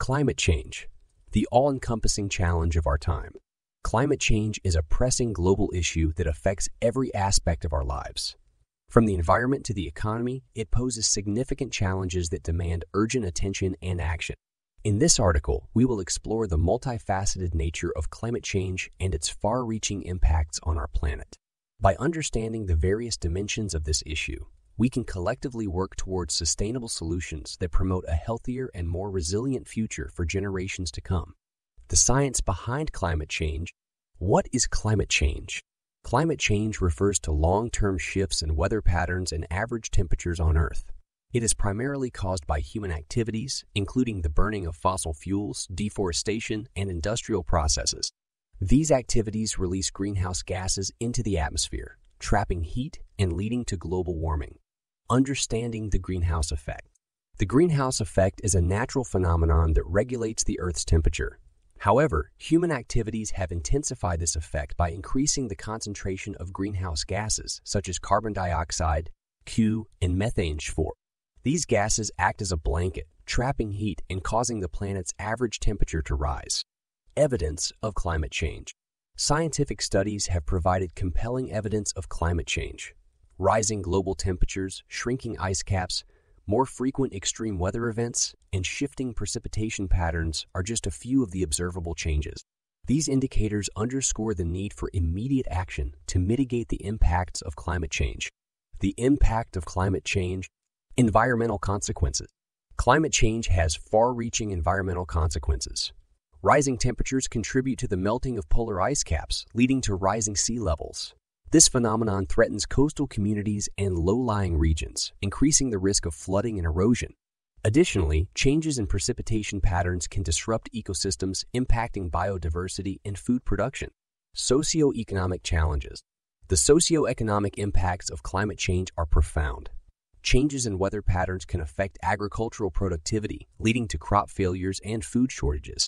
Climate change, the all-encompassing challenge of our time. Climate change is a pressing global issue that affects every aspect of our lives. From the environment to the economy, it poses significant challenges that demand urgent attention and action. In this article, we will explore the multifaceted nature of climate change and its far-reaching impacts on our planet. By understanding the various dimensions of this issue, we can collectively work towards sustainable solutions that promote a healthier and more resilient future for generations to come. The science behind climate change. What is climate change? Climate change refers to long-term shifts in weather patterns and average temperatures on Earth. It is primarily caused by human activities, including the burning of fossil fuels, deforestation, and industrial processes. These activities release greenhouse gases into the atmosphere, trapping heat and leading to global warming. Understanding the greenhouse effect. The greenhouse effect is a natural phenomenon that regulates the Earth's temperature. However, human activities have intensified this effect by increasing the concentration of greenhouse gases such as carbon dioxide, Q, and methane. These gases act as a blanket, trapping heat and causing the planet's average temperature to rise. Evidence of climate change. Scientific studies have provided compelling evidence of climate change. Rising global temperatures, shrinking ice caps, more frequent extreme weather events, and shifting precipitation patterns are just a few of the observable changes. These indicators underscore the need for immediate action to mitigate the impacts of climate change. The impact of climate change. Environmental consequences. Climate change has far-reaching environmental consequences. Rising temperatures contribute to the melting of polar ice caps, leading to rising sea levels. This phenomenon threatens coastal communities and low-lying regions, increasing the risk of flooding and erosion. Additionally, changes in precipitation patterns can disrupt ecosystems, impacting biodiversity and food production. Socioeconomic challenges. The socioeconomic impacts of climate change are profound. Changes in weather patterns can affect agricultural productivity, leading to crop failures and food shortages.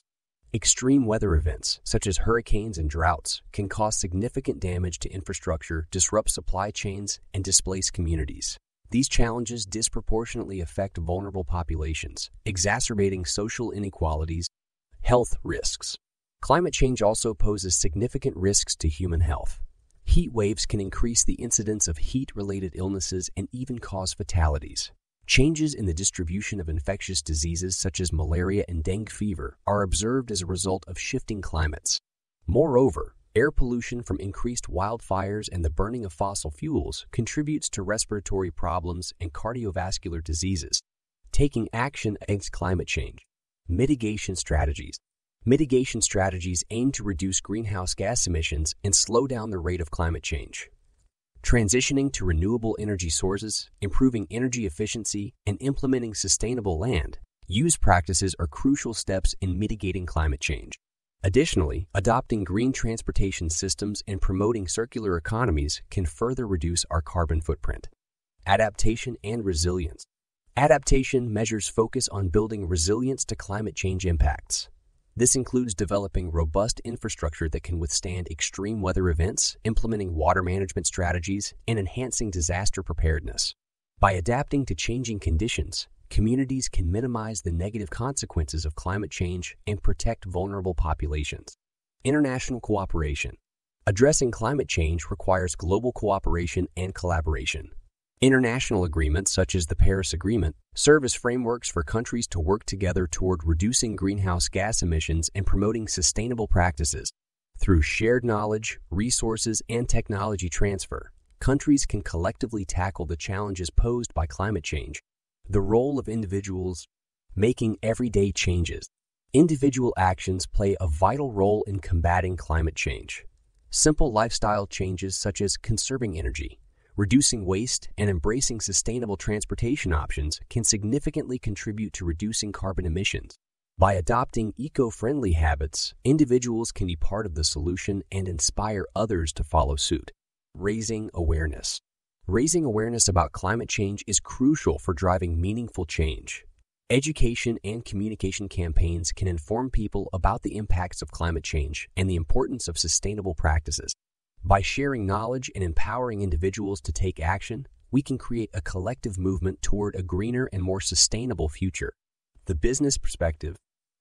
Extreme weather events, such as hurricanes and droughts, can cause significant damage to infrastructure, disrupt supply chains, and displace communities. These challenges disproportionately affect vulnerable populations, exacerbating social inequalities. Health risks. Climate change also poses significant risks to human health. Heat waves can increase the incidence of heat-related illnesses and even cause fatalities. Changes in the distribution of infectious diseases such as malaria and dengue fever are observed as a result of shifting climates. Moreover, air pollution from increased wildfires and the burning of fossil fuels contributes to respiratory problems and cardiovascular diseases. Taking action against climate change. Mitigation strategies. Mitigation strategies aim to reduce greenhouse gas emissions and slow down the rate of climate change. Transitioning to renewable energy sources, improving energy efficiency, and implementing sustainable land use practices are crucial steps in mitigating climate change. Additionally, adopting green transportation systems and promoting circular economies can further reduce our carbon footprint. Adaptation and resilience. Adaptation measures focus on building resilience to climate change impacts. This includes developing robust infrastructure that can withstand extreme weather events, implementing water management strategies, and enhancing disaster preparedness. By adapting to changing conditions, communities can minimize the negative consequences of climate change and protect vulnerable populations. International cooperation. Addressing climate change requires global cooperation and collaboration. International agreements, such as the Paris Agreement, serve as frameworks for countries to work together toward reducing greenhouse gas emissions and promoting sustainable practices. Through shared knowledge, resources, and technology transfer, countries can collectively tackle the challenges posed by climate change. The role of individuals. Making everyday changes. Individual actions play a vital role in combating climate change. Simple lifestyle changes such as conserving energy, reducing waste, and embracing sustainable transportation options can significantly contribute to reducing carbon emissions. By adopting eco-friendly habits, individuals can be part of the solution and inspire others to follow suit. Raising awareness. Raising awareness about climate change is crucial for driving meaningful change. Education and communication campaigns can inform people about the impacts of climate change and the importance of sustainable practices. By sharing knowledge and empowering individuals to take action, we can create a collective movement toward a greener and more sustainable future. The business perspective.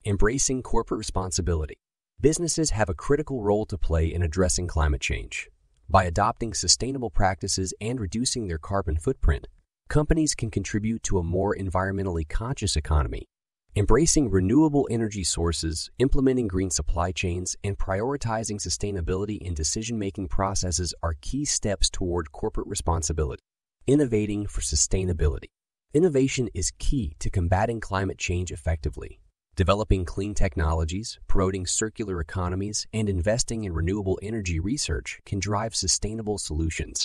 Embracing corporate responsibility. Businesses have a critical role to play in addressing climate change. By adopting sustainable practices and reducing their carbon footprint, companies can contribute to a more environmentally conscious economy. Embracing renewable energy sources, implementing green supply chains, and prioritizing sustainability in decision-making processes are key steps toward corporate responsibility. Innovating for sustainability. Innovation is key to combating climate change effectively. Developing clean technologies, promoting circular economies, and investing in renewable energy research can drive sustainable solutions.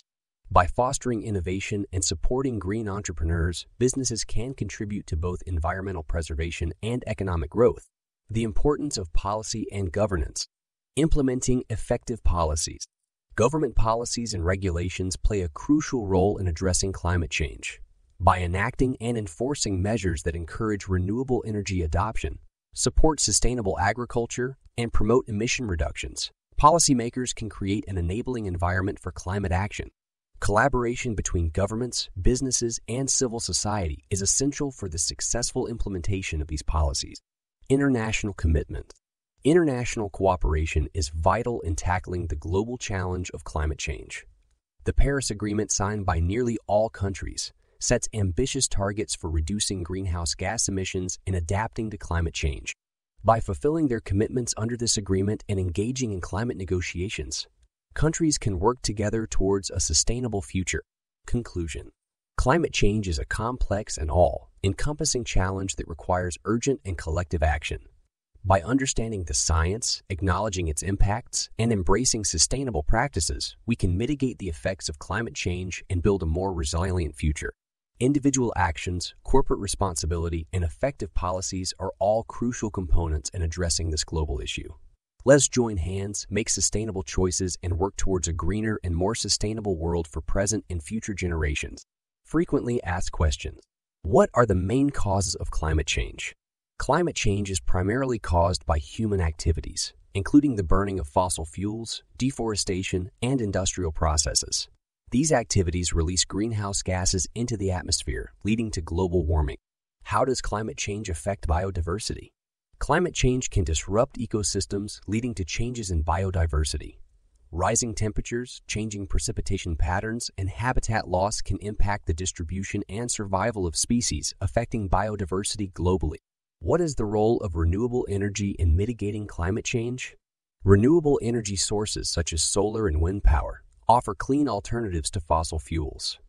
By fostering innovation and supporting green entrepreneurs, businesses can contribute to both environmental preservation and economic growth. The importance of policy and governance. Implementing effective policies. Government policies and regulations play a crucial role in addressing climate change. By enacting and enforcing measures that encourage renewable energy adoption, support sustainable agriculture, and promote emission reductions, policymakers can create an enabling environment for climate action. Collaboration between governments, businesses, and civil society is essential for the successful implementation of these policies. International commitment. International cooperation is vital in tackling the global challenge of climate change. The Paris Agreement, signed by nearly all countries, sets ambitious targets for reducing greenhouse gas emissions and adapting to climate change. By fulfilling their commitments under this agreement and engaging in climate negotiations, countries can work together towards a sustainable future. Conclusion. Climate change is a complex and all-encompassing challenge that requires urgent and collective action. By understanding the science, acknowledging its impacts, and embracing sustainable practices, we can mitigate the effects of climate change and build a more resilient future. Individual actions, corporate responsibility, and effective policies are all crucial components in addressing this global issue. Let's join hands, make sustainable choices, and work towards a greener and more sustainable world for present and future generations. Frequently asked questions. What are the main causes of climate change? Climate change is primarily caused by human activities, including the burning of fossil fuels, deforestation, and industrial processes. These activities release greenhouse gases into the atmosphere, leading to global warming. How does climate change affect biodiversity? Climate change can disrupt ecosystems, leading to changes in biodiversity. Rising temperatures, changing precipitation patterns, and habitat loss can impact the distribution and survival of species, affecting biodiversity globally. What is the role of renewable energy in mitigating climate change? Renewable energy sources such as solar and wind power offer clean alternatives to fossil fuels.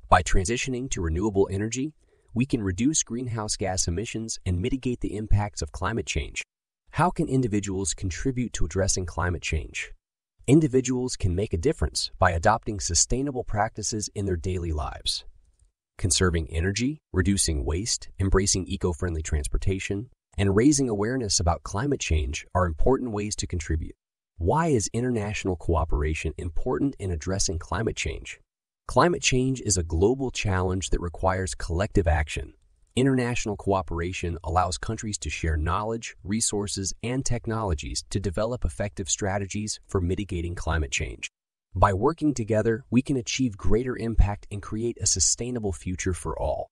By transitioning to renewable energy, we can reduce greenhouse gas emissions and mitigate the impacts of climate change. How can individuals contribute to addressing climate change? Individuals can make a difference by adopting sustainable practices in their daily lives. Conserving energy, reducing waste, embracing eco-friendly transportation, and raising awareness about climate change are important ways to contribute. Why is international cooperation important in addressing climate change? Climate change is a global challenge that requires collective action. International cooperation allows countries to share knowledge, resources, and technologies to develop effective strategies for mitigating climate change. By working together, we can achieve greater impact and create a sustainable future for all.